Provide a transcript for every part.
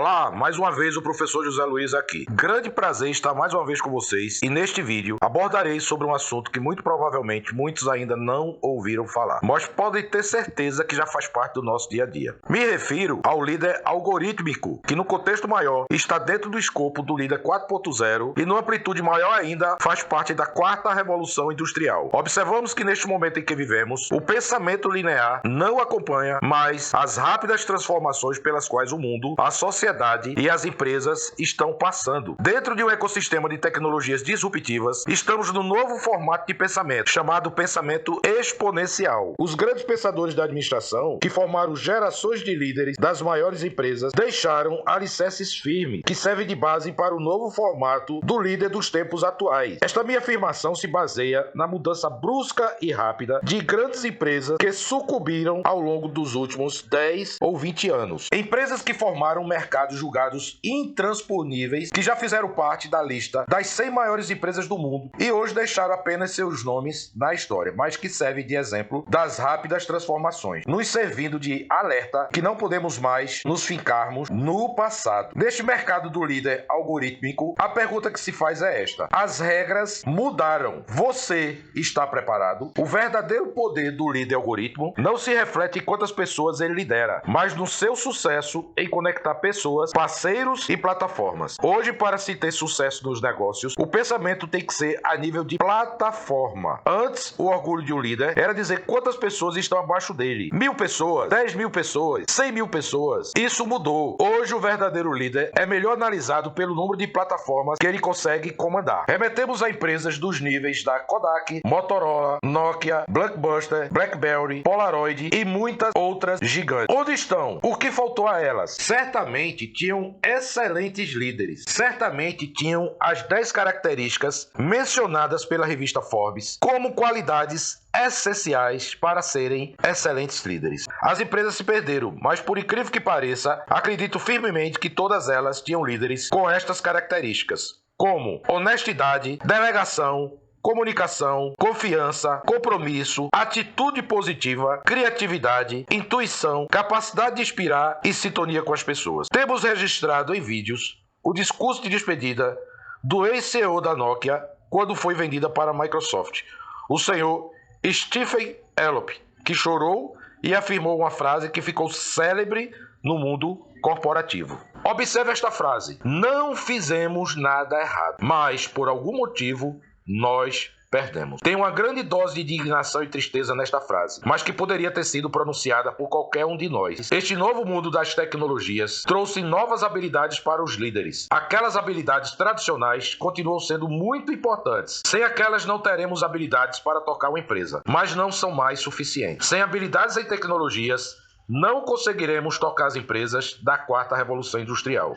Olá, mais uma vez o professor José Luiz aqui. Grande prazer estar mais uma vez com vocês e neste vídeo abordarei sobre um assunto que muito provavelmente muitos ainda não ouviram falar, mas podem ter certeza que já faz parte do nosso dia a dia. Me refiro ao líder algorítmico, que no contexto maior está dentro do escopo do líder 4.0 e numa amplitude maior ainda faz parte da quarta revolução industrial. Observamos que neste momento em que vivemos, o pensamento linear não acompanha mais as rápidas transformações pelas quais o mundo, a sociedade e as empresas estão passando. Dentro de um ecossistema de tecnologias disruptivas, estamos no novo formato de pensamento, chamado pensamento exponencial. Os grandes pensadores da administração, que formaram gerações de líderes das maiores empresas, deixaram alicerces firmes, que servem de base para o novo formato do líder dos tempos atuais. Esta minha afirmação se baseia na mudança brusca e rápida de grandes empresas que sucumbiram ao longo dos últimos 10 ou 20 anos. Empresas que formaram mercados julgados intransponíveis, que já fizeram parte da lista das 100 maiores empresas do mundo e hoje deixaram apenas seus nomes na história, mas que servem de exemplo das rápidas transformações, nos servindo de alerta que não podemos mais nos fincarmos no passado. Neste mercado do líder algorítmico, a pergunta que se faz é esta: as regras mudaram. Você está preparado? O verdadeiro poder do líder algoritmo não se reflete em quantas pessoas ele lidera, mas no seu sucesso em conectar pessoas, parceiros e plataformas. Hoje, para se ter sucesso nos negócios, o pensamento tem que ser a nível de plataforma. Antes, o orgulho de um líder era dizer quantas pessoas estão abaixo dele. 1.000 pessoas, 10.000 pessoas, 100.000 pessoas. Isso mudou. Hoje, o verdadeiro líder é melhor analisado pelo número de plataformas que ele consegue comandar. Remetemos a empresas dos níveis da Kodak, Motorola, Nokia, Blockbuster, BlackBerry, Polaroid e muitas outras gigantes. Onde estão? O que faltou a elas? Certamente tinham excelentes líderes. Certamente tinham as 10 características mencionadas pela revista Forbes como qualidades essenciais para serem excelentes líderes. As empresas se perderam, mas por incrível que pareça, acredito firmemente que todas elas tinham líderes com estas características, como honestidade, delegação, comunicação, confiança, compromisso, atitude positiva, criatividade, intuição, capacidade de inspirar e sintonia com as pessoas. Temos registrado em vídeos o discurso de despedida do ex-CEO da Nokia quando foi vendida para a Microsoft, o senhor Stephen Elop, que chorou e afirmou uma frase que ficou célebre no mundo corporativo. Observe esta frase: não fizemos nada errado, mas por algum motivo nós perdemos. Tem uma grande dose de indignação e tristeza nesta frase, mas que poderia ter sido pronunciada por qualquer um de nós. Este novo mundo das tecnologias trouxe novas habilidades para os líderes. Aquelas habilidades tradicionais continuam sendo muito importantes. Sem aquelas não teremos habilidades para tocar uma empresa, mas não são mais suficientes. Sem habilidades em tecnologias, não conseguiremos tocar as empresas da quarta revolução industrial.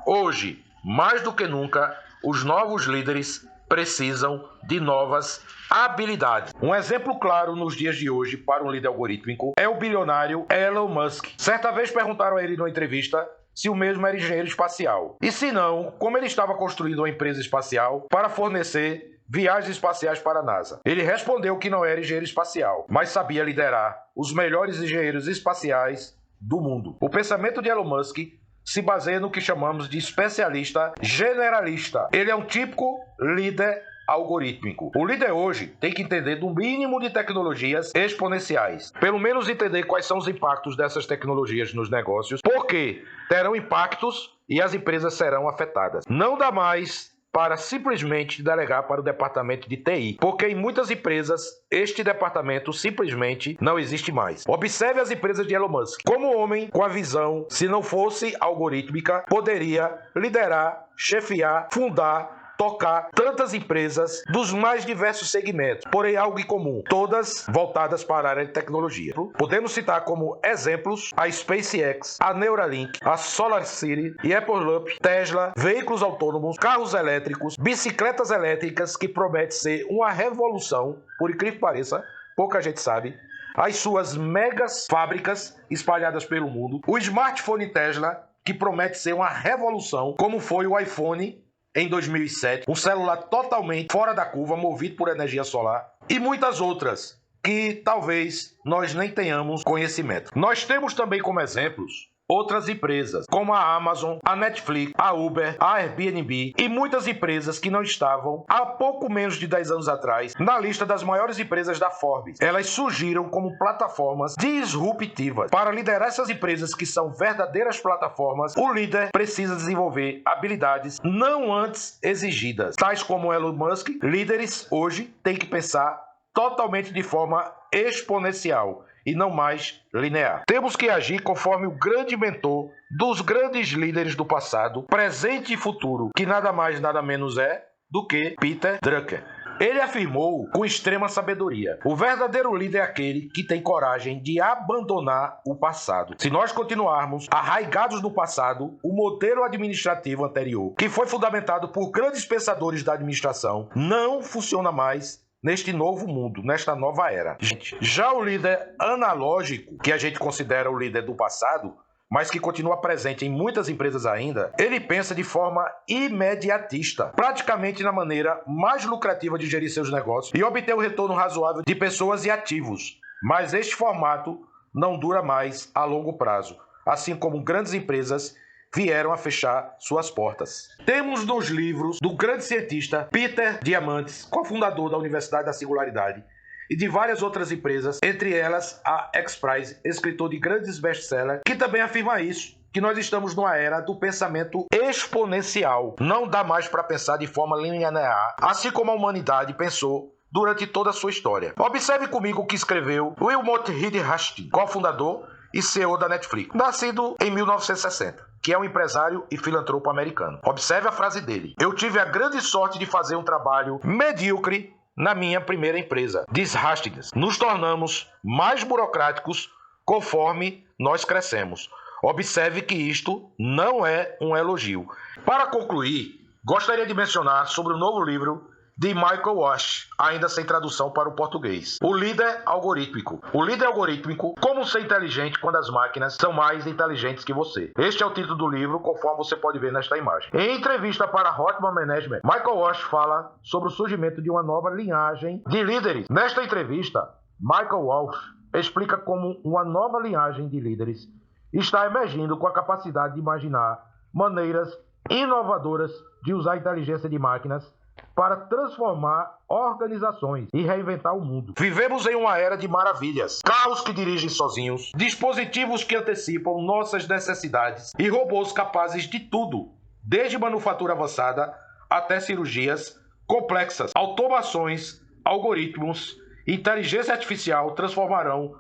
Hoje, mais do que nunca, os novos líderes precisam de novas habilidades. Um exemplo claro nos dias de hoje para um líder algorítmico é o bilionário Elon Musk. Certa vez perguntaram a ele numa entrevista se o mesmo era engenheiro espacial. E se não, como ele estava construindo uma empresa espacial para fornecer viagens espaciais para a NASA. Ele respondeu que não era engenheiro espacial, mas sabia liderar os melhores engenheiros espaciais do mundo. O pensamento de Elon Musk se baseia no que chamamos de especialista generalista. Ele é um típico líder algorítmico. O líder hoje tem que entender do mínimo de tecnologias exponenciais. Pelo menos entender quais são os impactos dessas tecnologias nos negócios, porque terão impactos e as empresas serão afetadas. Não dá mais para simplesmente delegar para o departamento de TI, porque em muitas empresas este departamento simplesmente não existe mais. Observe as empresas de Elon Musk. Como homem com a visão, se não fosse algorítmica, poderia liderar, chefiar, fundar, tocar tantas empresas dos mais diversos segmentos, porém algo em comum, todas voltadas para a área de tecnologia. Podemos citar como exemplos a SpaceX, a Neuralink, a SolarCity e Hyperloop, Tesla, veículos autônomos, carros elétricos, bicicletas elétricas, que promete ser uma revolução, por incrível que pareça, pouca gente sabe, as suas megas fábricas espalhadas pelo mundo, o smartphone Tesla, que promete ser uma revolução, como foi o iPhone em 2007, um celular totalmente fora da curva, movido por energia solar, e muitas outras que talvez nós nem tenhamos conhecimento. Nós temos também como exemplos outras empresas, como a Amazon, a Netflix, a Uber, a Airbnb e muitas empresas que não estavam, há pouco menos de 10 anos atrás, na lista das maiores empresas da Forbes. Elas surgiram como plataformas disruptivas. Para liderar essas empresas que são verdadeiras plataformas, o líder precisa desenvolver habilidades não antes exigidas, tais como Elon Musk. Líderes hoje têm que pensar totalmente de forma exponencial e não mais linear. Temos que agir conforme o grande mentor dos grandes líderes do passado, presente e futuro, que nada mais nada menos é do que Peter Drucker. Ele afirmou com extrema sabedoria: o verdadeiro líder é aquele que tem coragem de abandonar o passado. Se nós continuarmos arraigados no passado, o modelo administrativo anterior, que foi fundamentado por grandes pensadores da administração, não funciona mais neste novo mundo, nesta nova era. Já o líder analógico, que a gente considera o líder do passado, mas que continua presente em muitas empresas ainda, ele pensa de forma imediatista, praticamente na maneira mais lucrativa de gerir seus negócios e obter o retorno razoável de pessoas e ativos. Mas este formato não dura mais a longo prazo, assim como grandes empresas vieram a fechar suas portas. Temos nos livros do grande cientista Peter Diamandis, cofundador da Universidade da Singularidade, e de várias outras empresas, entre elas a X-Prize, escritor de grandes best-sellers, que também afirma isso, que nós estamos numa era do pensamento exponencial. Não dá mais para pensar de forma linear, assim como a humanidade pensou durante toda a sua história. Observe comigo o que escreveu Wilmot Reed Hastings, cofundador e CEO da Netflix, nascido em 1960, que é um empresário e filantropo americano. Observe a frase dele: eu tive a grande sorte de fazer um trabalho medíocre na minha primeira empresa, diz Hastings. Nos tornamos mais burocráticos conforme nós crescemos. Observe que isto não é um elogio. Para concluir, gostaria de mencionar sobre o novo livro de Michael Walsh, ainda sem tradução para o português. O líder algorítmico. O líder algorítmico: como ser inteligente quando as máquinas são mais inteligentes que você. Este é o título do livro, conforme você pode ver nesta imagem. Em entrevista para Hotman Management, Michael Walsh fala sobre o surgimento de uma nova linhagem de líderes. Nesta entrevista, Michael Walsh explica como uma nova linhagem de líderes está emergindo com a capacidade de imaginar maneiras inovadoras de usar a inteligência de máquinas para transformar organizações e reinventar o mundo. Vivemos em uma era de maravilhas. Carros que dirigem sozinhos, dispositivos que antecipam nossas necessidades e robôs capazes de tudo, desde manufatura avançada até cirurgias complexas. Automações, algoritmos, inteligência artificial transformarão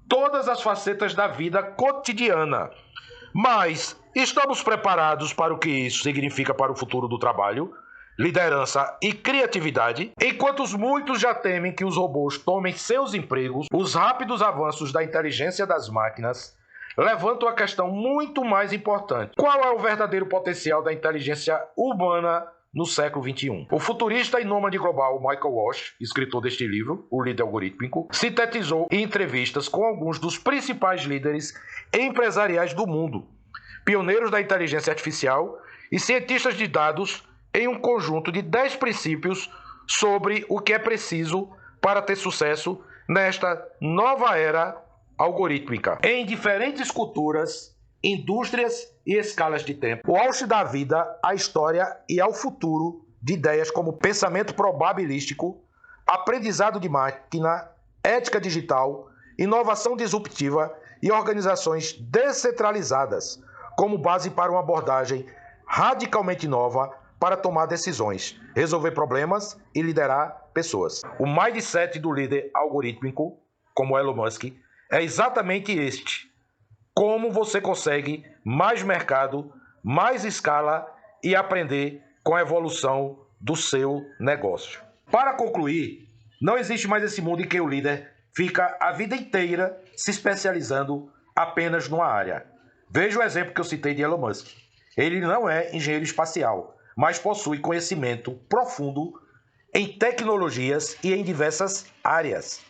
todas as facetas da vida cotidiana. Mas estamos preparados para o que isso significa para o futuro do trabalho, liderança e criatividade? Enquanto muitos já temem que os robôs tomem seus empregos, os rápidos avanços da inteligência das máquinas levantam a questão muito mais importante: qual é o verdadeiro potencial da inteligência humana no século XXI? O futurista e nômade global Michael Walsh, escritor deste livro, O Líder Algorítmico, sintetizou em entrevistas com alguns dos principais líderes empresariais do mundo, pioneiros da inteligência artificial e cientistas de dados, em um conjunto de 10 princípios sobre o que é preciso para ter sucesso nesta nova era algorítmica. Em diferentes culturas, indústrias e escalas de tempo, Walsh dá vida à história e ao futuro de ideias como pensamento probabilístico, aprendizado de máquina, ética digital, inovação disruptiva e organizações descentralizadas, como base para uma abordagem radicalmente nova para tomar decisões, resolver problemas e liderar pessoas. O mindset do líder algorítmico, como Elon Musk, é exatamente este: como você consegue mais mercado, mais escala e aprender com a evolução do seu negócio. Para concluir, não existe mais esse mundo em que o líder fica a vida inteira se especializando apenas numa área. Veja o exemplo que eu citei de Elon Musk. Ele não é engenheiro espacial, mas possui conhecimento profundo em tecnologias e em diversas áreas.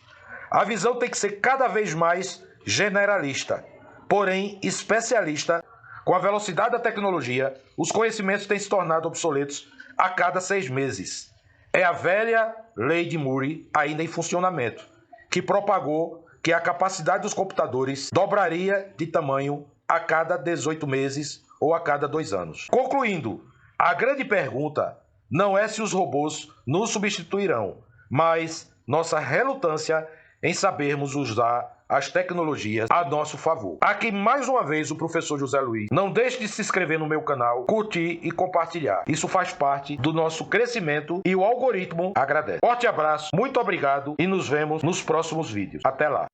A visão tem que ser cada vez mais generalista, porém especialista. Com a velocidade da tecnologia, os conhecimentos têm se tornado obsoletos a cada 6 meses. É a velha lei de Moore ainda em funcionamento, que propagou que a capacidade dos computadores dobraria de tamanho a cada 18 meses ou a cada 2 anos. Concluindo, a grande pergunta não é se os robôs nos substituirão, mas nossa relutância em sabermos usar as tecnologias a nosso favor. Aqui mais uma vez o professor José Luiz. Não deixe de se inscrever no meu canal, curtir e compartilhar. Isso faz parte do nosso crescimento e o algoritmo agradece. Forte abraço, muito obrigado e nos vemos nos próximos vídeos. Até lá!